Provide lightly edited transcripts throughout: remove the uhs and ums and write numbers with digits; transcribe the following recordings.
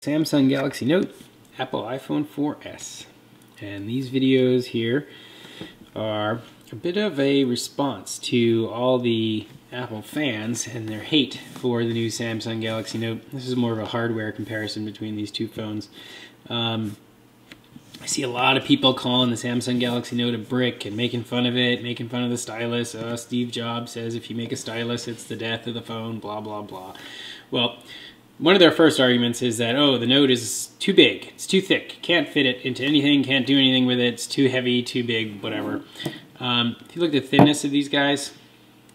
Samsung Galaxy Note, Apple iPhone 4S. And these videos here are a bit of a response to all the Apple fans and their hate for the new Samsung Galaxy Note. This is more of a hardware comparison between these two phones. I see a lot of people calling the Samsung Galaxy Note a brick and making fun of it, making fun of the stylus. Steve Jobs says if you make a stylus, it's the death of the phone, blah, blah, blah. Well, one of their first arguments is that, oh, the Note is too big, it's too thick, can't fit it into anything, can't do anything with it, it's too heavy, too big, whatever. If you look at the thinness of these guys,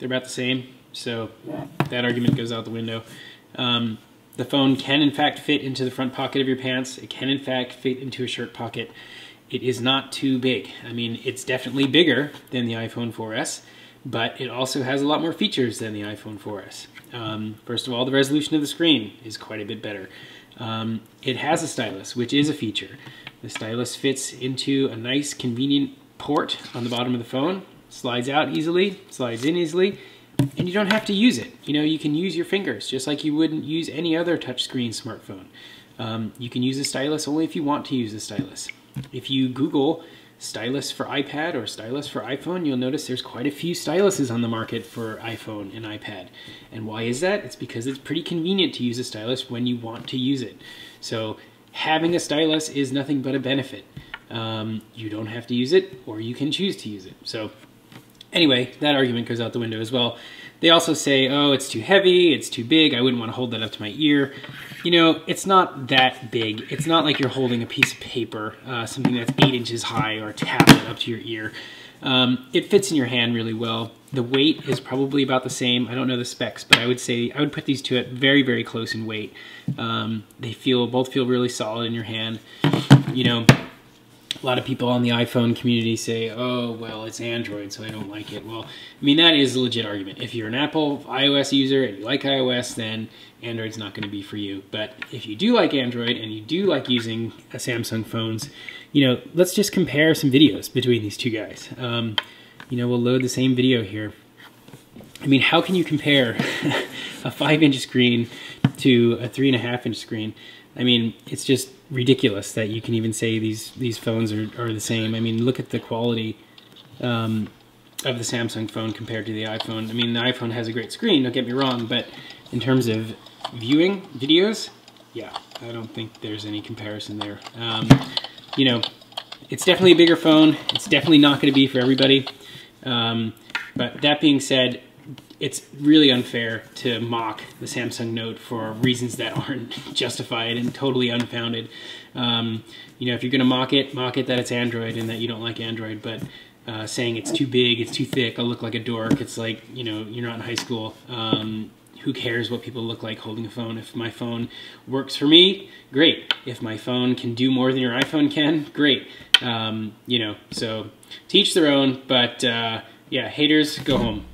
they're about the same, so that argument goes out the window. The phone can in fact fit into the front pocket of your pants, it can in fact fit into a shirt pocket. It is not too big. I mean, it's definitely bigger than the iPhone 4S, but it also has a lot more features than the iPhone 4S. First of all, the resolution of the screen is quite a bit better. It has a stylus, which is a feature. The stylus fits into a nice, convenient port on the bottom of the phone, slides out easily, slides in easily, and you don't have to use it. You know, you can use your fingers, just like you wouldn't use any other touchscreen smartphone. You can use a stylus only if you want to use a stylus. If you Google stylus for iPad or stylus for iPhone, you'll notice there's quite a few styluses on the market for iPhone and iPad. And why is that? It's because it's pretty convenient to use a stylus when you want to use it. So having a stylus is nothing but a benefit. You don't have to use it, or you can choose to use it. So anyway, that argument goes out the window as well. They also say, oh, it's too heavy, it's too big, I wouldn't want to hold that up to my ear. You know, it's not that big. It's not like you're holding a piece of paper, something that's 8 inches high, or a tablet up to your ear. It fits in your hand really well. The weight is probably about the same. I don't know the specs, but I would say I would put these two at very, very close in weight. They both feel really solid in your hand. You know, a lot of people on the iPhone community say, oh, well, it's Android, so I don't like it. Well, I mean, that is a legit argument. If you're an Apple iOS user and you like iOS, then Android's not going to be for you. But if you do like Android and you do like using Samsung phones, you know, let's just compare some videos between these two guys. You know, we'll load the same video here. I mean, how can you compare a 5-inch screen to a 3.5-inch screen? I mean, it's just ridiculous that you can even say these phones are the same. I mean, look at the quality of the Samsung phone compared to the iPhone. I mean, the iPhone has a great screen, don't get me wrong, but in terms of viewing videos, yeah, I don't think there's any comparison there. You know, it's definitely a bigger phone. It's definitely not going to be for everybody. But that being said, it's really unfair to mock the Samsung Note for reasons that aren't justified and totally unfounded. You know, if you're going to mock it that it's Android and that you don't like Android, but saying it's too big, it's too thick, I'll look like a dork, it's like, you know, you're not in high school. Who cares what people look like holding a phone? If my phone works for me, great. If my phone can do more than your iPhone can, great. You know, so to each their own, but yeah, haters, go home.